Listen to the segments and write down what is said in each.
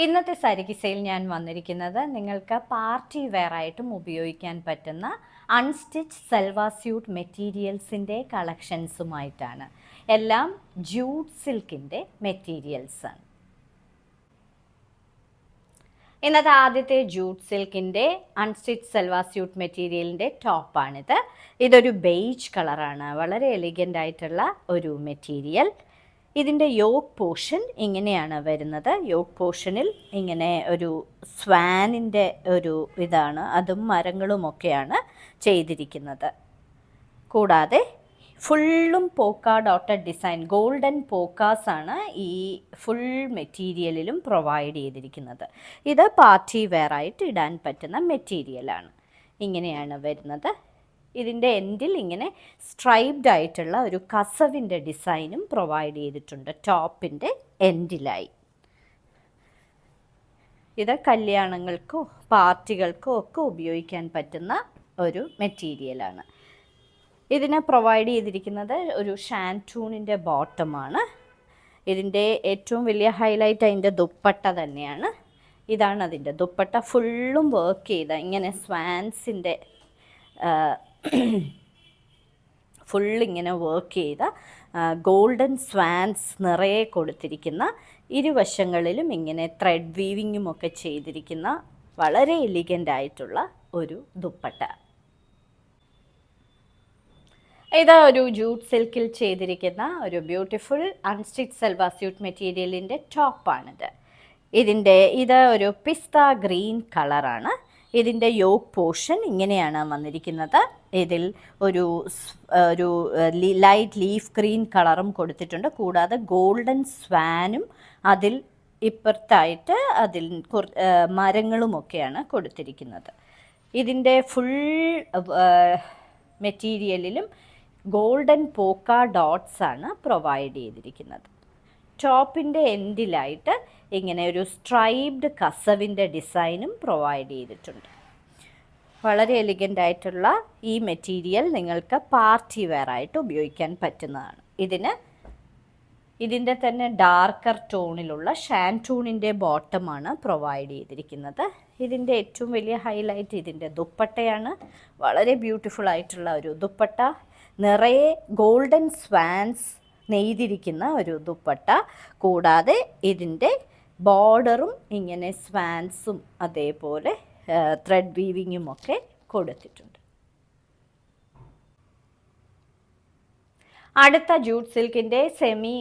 ഇന്നത്തെ സരികിസയിൽ ഞാൻ വന്നിരിക്കുന്നത് നിങ്ങൾക്ക് പാർട്ടി വെയർ ആയിട്ടും ഉപയോഗിക്കാൻ പറ്റുന്ന അൺസ്റ്റിച്ച് സൽവാർ സ്യൂട്ട് മെറ്റീരിയൽസിൻ്റെ കളക്ഷൻസുമായിട്ടാണ്. എല്ലാം ജൂട്ട് സിൽക്കിൻ്റെ മെറ്റീരിയൽസാണ്. ഇന്നത്തെ ആദ്യത്തെ ജൂട്ട് സിൽക്കിൻ്റെ അൺസ്റ്റിച്ച് സൽവാർ സ്യൂട്ട് മെറ്റീരിയലിൻ്റെ ടോപ്പാണിത്. ഇതൊരു ബെയ്ജ് കളറാണ്, വളരെ എലിഗൻ്റ് ആയിട്ടുള്ള ഒരു മെറ്റീരിയൽ. ഇതിൻ്റെ യോക്ക് പോർഷൻ ഇങ്ങനെയാണ് വരുന്നത്. യോക്ക് പോർഷനിൽ ഇങ്ങനെ ഒരു സ്വാനിൻ്റെ ഒരു ഇതാണ്, അതും മരങ്ങളുമൊക്കെയാണ് ചെയ്തിരിക്കുന്നത്. കൂടാതെ ഫുള്ളും പോക്ക ഡോട്ടഡ് ഡിസൈൻ, ഗോൾഡൻ പോക്കാസ് ആണ് ഈ ഫുൾ മെറ്റീരിയലിലും പ്രൊവൈഡ് ചെയ്തിരിക്കുന്നത്. ഇത് പാർട്ടി വെയർ ആയിട്ട് ഇടാൻ പറ്റുന്ന മെറ്റീരിയലാണ്. ഇങ്ങനെയാണ് വരുന്നത്. ഇതിൻ്റെ എൻഡിൽ ഇങ്ങനെ സ്ട്രൈപ്ഡ് ആയിട്ടുള്ള ഒരു കസവിൻ്റെ ഡിസൈനും പ്രൊവൈഡ് ചെയ്തിട്ടുണ്ട് ടോപ്പിൻ്റെ എൻഡിലായി. ഇത് കല്യാണങ്ങൾക്കോ പാർട്ടികൾക്കോ ഒക്കെ ഉപയോഗിക്കാൻ പറ്റുന്ന ഒരു മെറ്റീരിയലാണ്. ഇതിന് പ്രൊവൈഡ് ചെയ്തിരിക്കുന്നത് ഒരു ഷാൻറ്റൂണിൻ്റെ ബോട്ടമാണ്. ഇതിൻ്റെ ഏറ്റവും വലിയ ഹൈലൈറ്റ് അതിൻ്റെ ദുപ്പട്ട തന്നെയാണ്. ഇതാണ് അതിൻ്റെ ദുപ്പട്ട. ഫുള്ളും വർക്ക് ചെയ്ത ഇങ്ങനെ സ്വാൻസിൻ്റെ ഫുള്ളിങ്ങനെ വർക്ക് ചെയ്ത ഗോൾഡൻ സ്വാൻസ് നിറയെ കൊടുത്തിരിക്കുന്ന, ഇരുവശങ്ങളിലും ഇങ്ങനെ ത്രെഡ് വീവിങ്ങും ഒക്കെ ചെയ്തിരിക്കുന്ന വളരെ എലിഗൻ്റ് ആയിട്ടുള്ള ഒരു ദുപ്പട്ട. ഇത് ഒരു ജൂട്ട് സിൽക്കിൽ ചെയ്തിരിക്കുന്ന ഒരു ബ്യൂട്ടിഫുൾ അൺസ്റ്റിച്ച് സൽവാർ സ്യൂട്ട് മെറ്റീരിയലിൻ്റെ ടോപ്പാണിത്. ഇത് ഒരു പിസ്ത ഗ്രീൻ കളറാണ്. ഇതിൻ്റെ യോക്ക് പോർഷൻ ഇങ്ങനെയാണ് വന്നിരിക്കുന്നത്. ഇതിൽ ഒരു ലൈറ്റ് ലീഫ് ഗ്രീൻ കളറും കൊടുത്തിട്ടുണ്ട്. കൂടാതെ ഗോൾഡൻ സ്വാനും അതിൽ ഇപ്പുറത്തായിട്ട് അതിൽ മരങ്ങളുമൊക്കെയാണ് കൊടുത്തിരിക്കുന്നത്. ഇതിൻ്റെ ഫുൾ മെറ്റീരിയലിലും ഗോൾഡൻ പോക്ക ഡോട്ട്സ് ആണ് പ്രൊവൈഡ് ചെയ്തിരിക്കുന്നത്. ടോപ്പിൻ്റെ എൻഡിലായിട്ട് ഇങ്ങനെ ഒരു സ്ട്രൈബ്ഡ് കസവിൻ്റെ ഡിസൈനും പ്രൊവൈഡ് ചെയ്തിട്ടുണ്ട്. വളരെ എലിഗൻ്റ് ആയിട്ടുള്ള ഈ മെറ്റീരിയൽ നിങ്ങൾക്ക് പാർട്ടി വെയർ ആയിട്ട് ഉപയോഗിക്കാൻ പറ്റുന്നതാണ്. ഇതിൻ്റെ തന്നെ ഡാർക്കർ ടോണിലുള്ള ഷാൻറ്റൂണിൻ്റെ ബോട്ടമാണ് പ്രൊവൈഡ് ചെയ്തിരിക്കുന്നത്. ഇതിൻ്റെ ഏറ്റവും വലിയ ഹൈലൈറ്റ് ഇതിൻ്റെ ദുപ്പട്ടയാണ്. വളരെ ബ്യൂട്ടിഫുൾ ആയിട്ടുള്ള ഒരു ദുപ്പട്ട, നിറയെ ഗോൾഡൻ സ്വാൻസ് നെയ്തിരിക്കുന്ന ഒരു ദുപ്പട്ട. കൂടാതെ ഇതിൻ്റെ ബോർഡറും ഇങ്ങനെ സ്വാൻസും അതേപോലെ ത്രെഡ് വീവിങ്ങും ഒക്കെ കൊടുത്തിട്ടുണ്ട്. അടുത്ത ജൂട്ട് സിൽക്കിൻ്റെ സെമി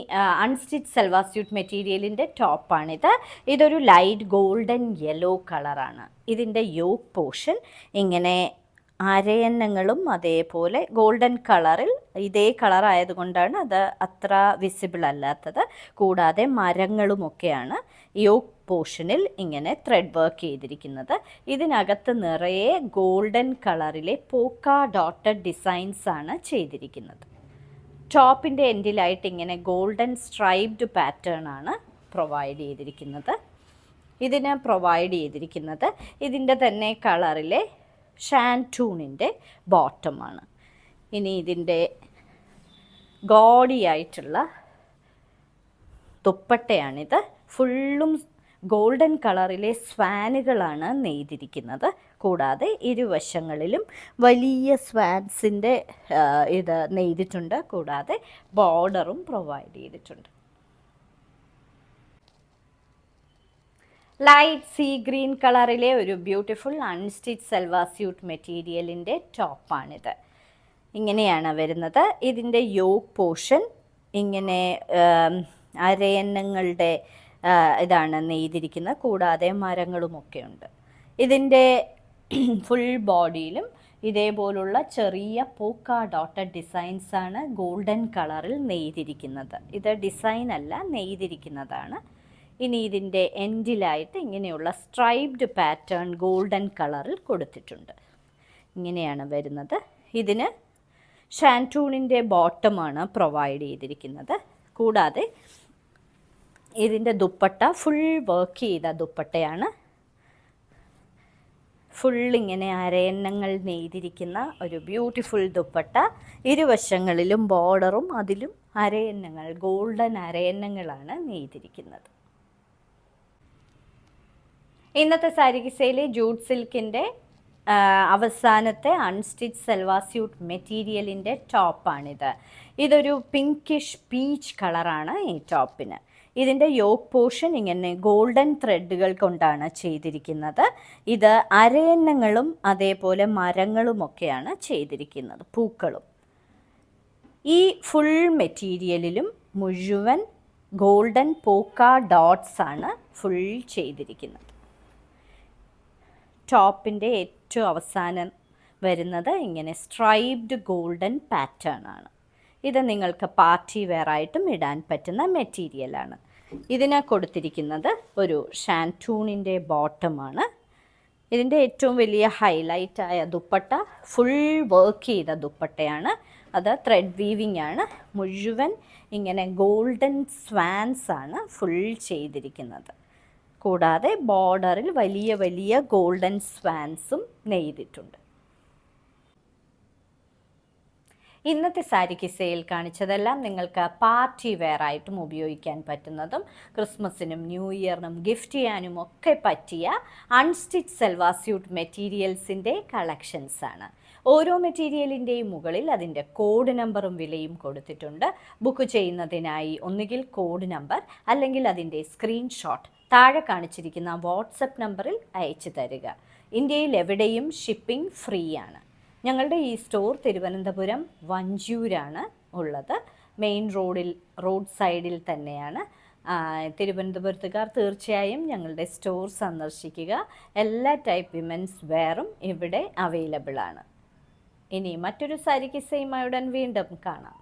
അൺസ്റ്റിച്ച് സൽവാർ സ്യൂട്ട് മെറ്റീരിയലിൻ്റെ ടോപ്പാണിത്. ഇതൊരു ലൈറ്റ് ഗോൾഡൻ യെല്ലോ കളറാണ്. ഇതിൻ്റെ യോക്ക് പോർഷൻ ഇങ്ങനെ അരയന്നങ്ങളും അതേപോലെ ഗോൾഡൻ കളറിൽ, ഇതേ കളർ ആയതുകൊണ്ടാണ് അത് അത്ര വിസിബിൾ അല്ലാത്തത്. കൂടാതെ മരങ്ങളുമൊക്കെയാണ് യോക്ക് പോർഷനിൽ ഇങ്ങനെ ത്രെഡ് വർക്ക് ചെയ്തിരിക്കുന്നത്. ഇതിനകത്ത് നിറയെ ഗോൾഡൻ കളറിലെ പോക്ക ഡോട്ടഡ് ഡിസൈൻസ് ആണ് ചെയ്തിരിക്കുന്നത്. ടോപ്പിൻ്റെ എൻഡിലായിട്ട് ഇങ്ങനെ ഗോൾഡൻ സ്ട്രൈബ്ഡ് പാറ്റേൺ ആണ് പ്രൊവൈഡ് ചെയ്തിരിക്കുന്നത്. ഇതിൻ്റെ തന്നെ കളറിലെ ഷാൻറ്റൂണിൻ്റെ ബോട്ടമാണ്. ഇനി ഇതിൻ്റെ ഗോഡിയായിട്ടുള്ള ദുപ്പട്ടയാണിത്. ഫുള്ളും ഗോൾഡൻ കളറിലെ സ്വാനുകളാണ് നെയ്തിരിക്കുന്നത്. കൂടാതെ ഇരുവശങ്ങളിലും വലിയ സ്വാൻസിൻ്റെ ഇത് നെയ്തിട്ടുണ്ട്. കൂടാതെ ബോർഡറും പ്രൊവൈഡ് ചെയ്തിട്ടുണ്ട്. ലൈറ്റ് സീ ഗ്രീൻ കളറിലെ ഒരു ബ്യൂട്ടിഫുൾ അൺസ്റ്റിച്ച് സൽവാർ സ്യൂട്ട് മെറ്റീരിയലിൻ്റെ ടോപ്പാണിത്. ഇങ്ങനെയാണ് വരുന്നത്. ഇതിൻ്റെ യോക്ക് പോർഷൻ ഇങ്ങനെ അരയന്നങ്ങളുടെ ഇതാണ് നെയ്തിരിക്കുന്നത്. കൂടാതെ മരങ്ങളുമൊക്കെ ഉണ്ട്. ഇതിൻ്റെ ഫുൾ ബോഡിയിലും ഇതേപോലുള്ള ചെറിയ പോക്ക ഡോട്ടഡ് ഡിസൈൻസാണ് ഗോൾഡൻ കളറിൽ നെയ്തിരിക്കുന്നത്. ഇത് ഡിസൈൻ അല്ല, നെയ്തിരിക്കുന്നതാണ്. ഇനി ഇതിൻ്റെ എൻഡിലായിട്ട് ഇങ്ങനെയുള്ള സ്ട്രൈബ്ഡ് പാറ്റേൺ ഗോൾഡൻ കളറിൽ കൊടുത്തിട്ടുണ്ട്. ഇങ്ങനെയാണ് വരുന്നത്. ഇതിന് ഷാൻറ്റൂണിൻ്റെ ബോട്ടമാണ് പ്രൊവൈഡ് ചെയ്തിരിക്കുന്നത്. കൂടാതെ ഇതിൻ്റെ ദുപ്പട്ട ഫുൾ വർക്ക് ചെയ്ത ദുപ്പട്ടയാണ്. ഫുള്ളിങ്ങനെ അരയന്നങ്ങൾ നെയ്തിരിക്കുന്ന ഒരു ബ്യൂട്ടിഫുൾ ദുപ്പട്ട. ഇരുവശങ്ങളിലും ബോർഡറും അതിലും അരയന്നങ്ങൾ, ഗോൾഡൻ അരയന്നങ്ങളാണ് നെയ്തിരിക്കുന്നത്. ഇന്നത്തെ സാരി കിസയിലെ ജൂട്ട് സിൽക്കിൻ്റെ അവസാനത്തെ അൺസ്റ്റിച്ച് സൽവാർ സ്യൂട്ട് മെറ്റീരിയലിൻ്റെ ടോപ്പാണിത്. ഇതൊരു പിങ്കിഷ് പീച്ച് കളറാണ് ഈ ടോപ്പിന്. ഇതിൻ്റെ യോക്ക് പോർഷൻ ഇങ്ങനെ ഗോൾഡൻ ത്രെഡുകൾ കൊണ്ടാണ് ചെയ്തിരിക്കുന്നത്. ഇത് അരയന്നങ്ങളും അതേപോലെ മരങ്ങളുമൊക്കെയാണ് ചെയ്തിരിക്കുന്നത്, പൂക്കളും. ഈ ഫുൾ മെറ്റീരിയലിലും മുഴുവൻ ഗോൾഡൻ പോക്ക ഡോട്ട്സ് ആണ് ഫുൾ ചെയ്തിരിക്കുന്നത്. ടോപ്പിൻ്റെ ഏറ്റവും അവസാനം വരുന്നത് ഇങ്ങനെ സ്ട്രൈപ്ഡ് ഗോൾഡൻ പാറ്റേൺ ആണ്. ഇത് നിങ്ങൾക്ക് പാർട്ടി വെയർ ആയിട്ടും ഇടാൻ പറ്റുന്ന മെറ്റീരിയലാണ്. ഇതിന് കൊടുത്തിരിക്കുന്നത് ഒരു ഷാൻറ്റൂണിൻ്റെ ബോട്ടമാണ്. ഇതിൻ്റെ ഏറ്റവും വലിയ ഹൈലൈറ്റായ ദുപ്പട്ട ഫുൾ വർക്ക് ചെയ്ത ദുപ്പട്ടയാണ്. അത് ത്രെഡ് വീവിങ് ആണ്. മുഴുവൻ ഇങ്ങനെ ഗോൾഡൻ സ്വാൻസ് ആണ് ഫുൾ ചെയ്തിരിക്കുന്നത്. കൂടാതെ ബോർഡറിൽ വലിയ വലിയ ഗോൾഡൻ സ്വാൻസും നെയ്തിട്ടുണ്ട്. ഇന്നത്തെ സാരി കിസയിൽ കാണിച്ചതെല്ലാം നിങ്ങൾക്ക് പാർട്ടി വെയർ ആയിട്ടും ഉപയോഗിക്കാൻ പറ്റുന്നതും ക്രിസ്മസിനും ന്യൂ ഇയറിനും ഗിഫ്റ്റ് ചെയ്യാനും ഒക്കെ പറ്റിയ അൺസ്റ്റിച്ച് സൽവാർ സ്യൂട്ട് മെറ്റീരിയൽസിൻ്റെ കളക്ഷൻസാണ്. ഓരോ മെറ്റീരിയലിൻ്റെയും മുകളിൽ അതിൻ്റെ കോഡ് നമ്പറും വിലയും കൊടുത്തിട്ടുണ്ട്. ബുക്ക് ചെയ്യുന്നതിനായി ഒന്നുകിൽ കോഡ് നമ്പർ അല്ലെങ്കിൽ അതിൻ്റെ സ്ക്രീൻഷോട്ട് താഴെ കാണിച്ചിരിക്കുന്ന വാട്സപ്പ് നമ്പറിൽ അയച്ചു തരിക. ഇന്ത്യയിൽ എവിടെയും ഷിപ്പിംഗ് ഫ്രീ ആണ്. ഞങ്ങളുടെ ഈ സ്റ്റോർ തിരുവനന്തപുരം വഞ്ചൂരാണ് ഉള്ളത്. മെയിൻ റോഡ് സൈഡിൽ തന്നെയാണ്. തിരുവനന്തപുരത്തുകാർ തീർച്ചയായും ഞങ്ങളുടെ സ്റ്റോർ സന്ദർശിക്കുക. എല്ലാ ടൈപ്പ് വിമൻസ് വെയറും ഇവിടെ അവൈലബിൾ ആണ്. ഇനി മറ്റൊരു സാരി കിസ്സയുമായി ഉടൻ വീണ്ടും കാണാം.